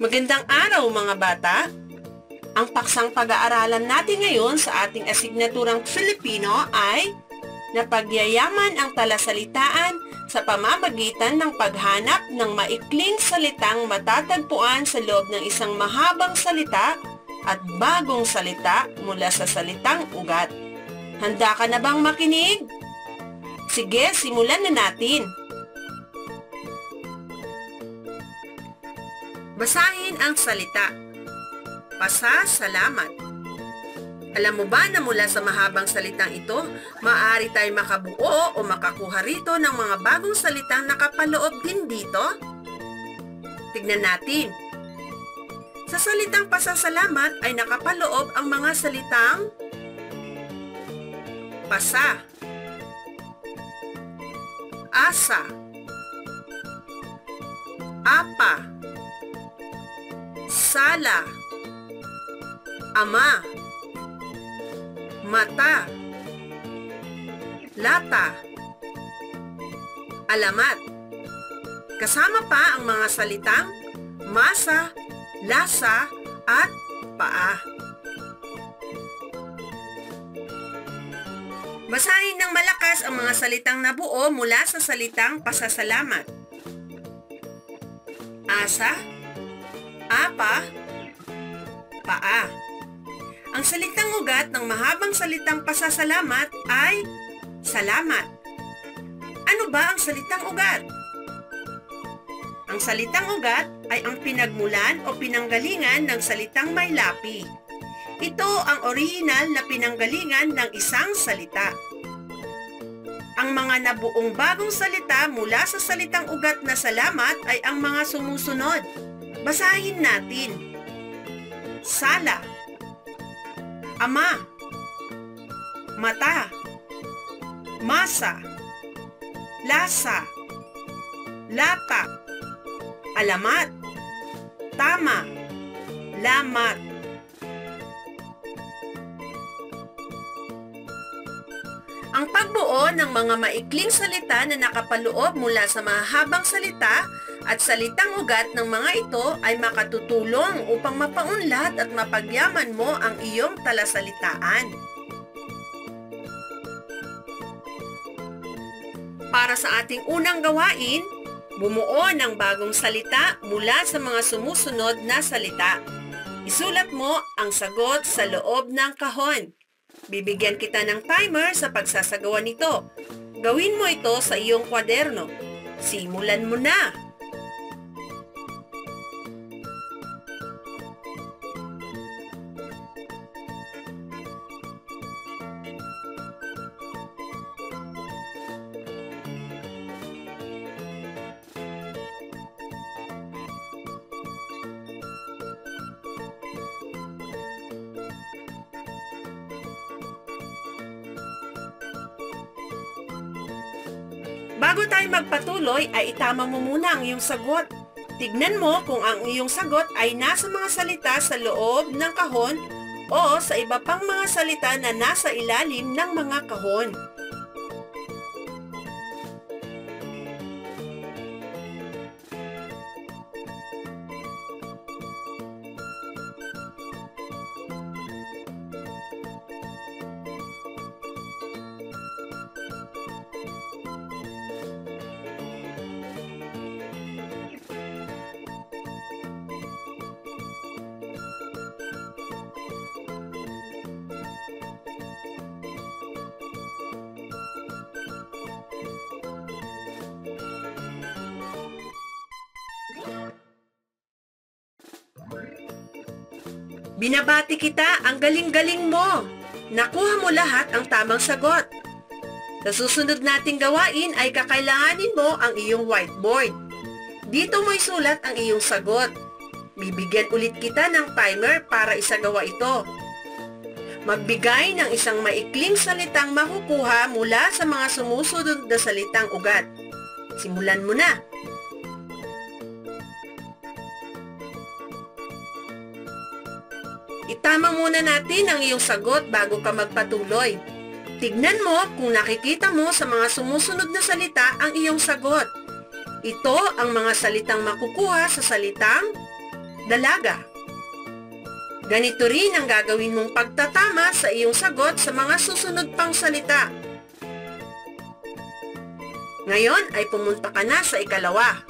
Magandang araw mga bata! Ang paksang pag-aaralan natin ngayon sa ating asignaturang Filipino ay napagyayaman ang talasalitaan sa pamamagitan ng paghanap ng maikling salitang matatagpuan sa loob ng isang mahabang salita at bagong salita mula sa salitang ugat. Handa ka na bang makinig? Sige, simulan na natin! Basahin ang salita. Pasasalamat. Alam mo ba na mula sa mahabang salitang ito, maaari tayo makabuo o makakuha rito ng mga bagong salitang nakapaloob din dito? Tignan natin. Sa salitang pasasalamat ay nakapaloob ang mga salitang pasa, asa, apa, sala, ama, mata, lata, alamat. Kasama pa ang mga salitang masa, lasa, at paa. Basahin ng malakas ang mga salitang nabuo mula sa salitang pasasalamat. Asa, apa, paa. Ang salitang ugat ng mahabang salitang pasasalamat ay salamat. Ano ba ang salitang ugat? Ang salitang ugat ay ang pinagmulan o pinanggalingan ng salitang may lapi. Ito ang orihinal na pinanggalingan ng isang salita. Ang mga nabuong bagong salita mula sa salitang ugat na salamat ay ang mga sumusunod. Basahin natin. Sala, ama, mata, masa, lasa, lata, alamat, tama, lamat. Ang pagbuo ng mga maikling salita na nakapaloob mula sa mahabang salita at salitang ugat ng mga ito ay makatutulong upang mapaunlad at mapagyaman mo ang iyong talasalitaan. Para sa ating unang gawain, bumuo ng bagong salita mula sa mga sumusunod na salita. Isulat mo ang sagot sa loob ng kahon. Bibigyan kita ng timer sa pagsasagawa nito. Gawin mo ito sa iyong kwaderno. Simulan mo na! Bago tayo magpatuloy ay itama mo muna ang iyong sagot. Tignan mo kung ang iyong sagot ay nasa mga salita sa loob ng kahon o sa iba pang mga salita na nasa ilalim ng mga kahon. Binabati kita, ang galing-galing mo! Nakuha mo lahat ang tamang sagot. Sa susunod nating gawain ay kakailanganin mo ang iyong whiteboard. Dito mo isulat ang iyong sagot. Bibigyan ulit kita ng timer para isagawa ito. Magbigay ng isang maikling salitang makukuha mula sa mga sumusunod na salitang ugat. Simulan mo na! Itama muna natin ang iyong sagot bago ka magpatuloy. Tignan mo kung nakikita mo sa mga sumusunod na salita ang iyong sagot. Ito ang mga salitang makukuha sa salitang dalaga. Ganito rin ang gagawin mong pagtatama sa iyong sagot sa mga susunod pang salita. Ngayon ay pumunta ka na sa ikalawa.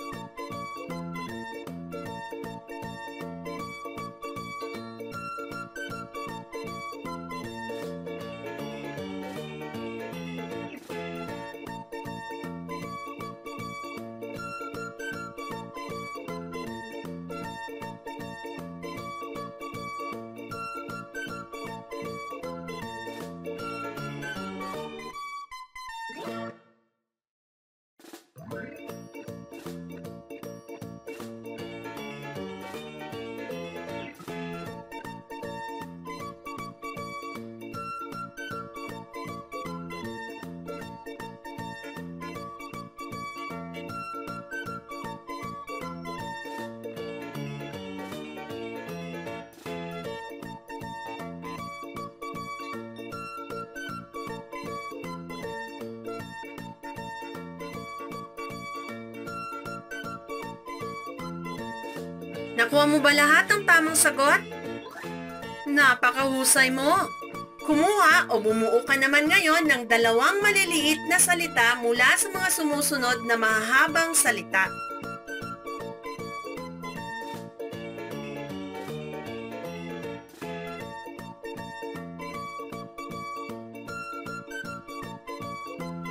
Nakuha mo ba lahat ng tamang sagot? Napakahusay mo! Kumuha o bumuo ka naman ngayon ng 2 maliliit na salita mula sa mga sumusunod na mahahabang salita.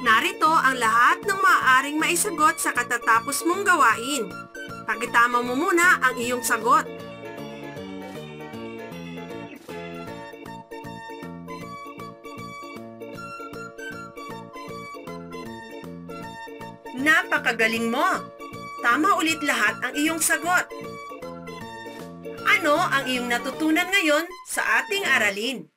Narito ang lahat ng maaaring maisagot sa katatapos mong gawain. Pagitama mo muna ang iyong sagot. Napakagaling mo! Tama ulit lahat ang iyong sagot. Ano ang iyong natutunan ngayon sa ating aralin?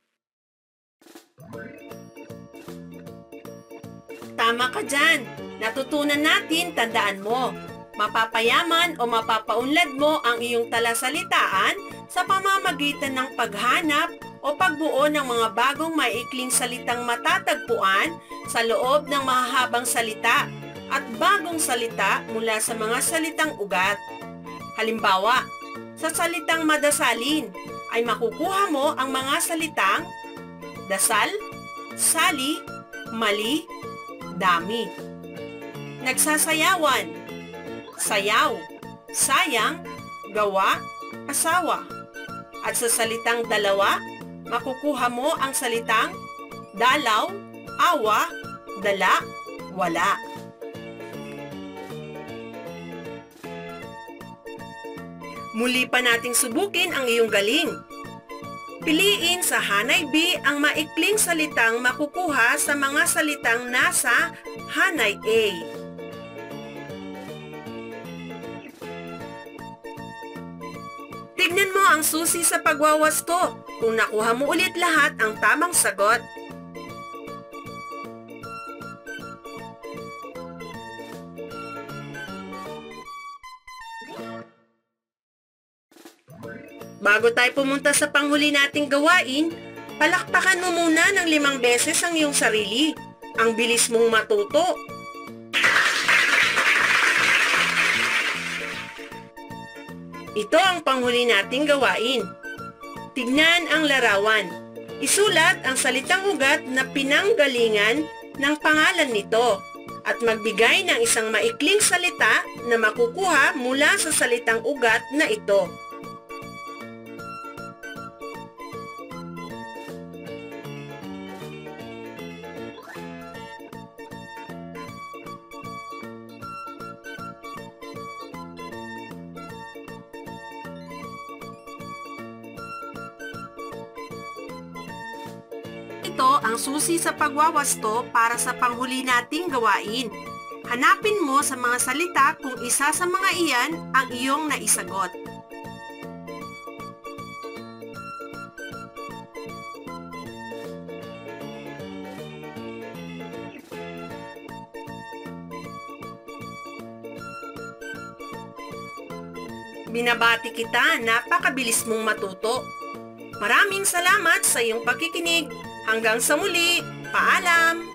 Tama ka dyan. Natutunan natin, tandaan mo. Mapapayaman o mapapaunlad mo ang iyong talasalitaan sa pamamagitan ng paghanap o pagbuo ng mga bagong maikling salitang matatagpuan sa loob ng mahahabang salita at bagong salita mula sa mga salitang ugat. Halimbawa, sa salitang madasalin ay makukuha mo ang mga salitang dasal, sali, mali, dami. Nagsasayawan, sayaw, sayang, gawa, asawa. At sa salitang dalawa, makukuha mo ang salitang dalaw, awa, dala, wala. Muli pa nating subukin ang iyong galing. Piliin sa Hanay B ang maikling salitang makukuha sa mga salitang nasa Hanay A. Tignan mo ang susi sa pagwawasto kung nakuha mo ulit lahat ang tamang sagot. Bago tayo pumunta sa panghuli nating gawain, palakpakan mo muna ng 5 beses ang iyong sarili. Ang bilis mong matuto. Ito ang panghuli nating gawain. Tignan ang larawan. Isulat ang salitang ugat na pinanggalingan ng pangalan nito at magbigay ng isang maikling salita na makukuha mula sa salitang ugat na ito. Ito ang susi sa pagwawasto para sa panghuli nating gawain. Hanapin mo sa mga salita kung isa sa mga iyan ang iyong naisagot. Binabati kita, napakabilis mong matuto. Maraming salamat sa iyong pakikinig. Hanggang sa muli, paalam!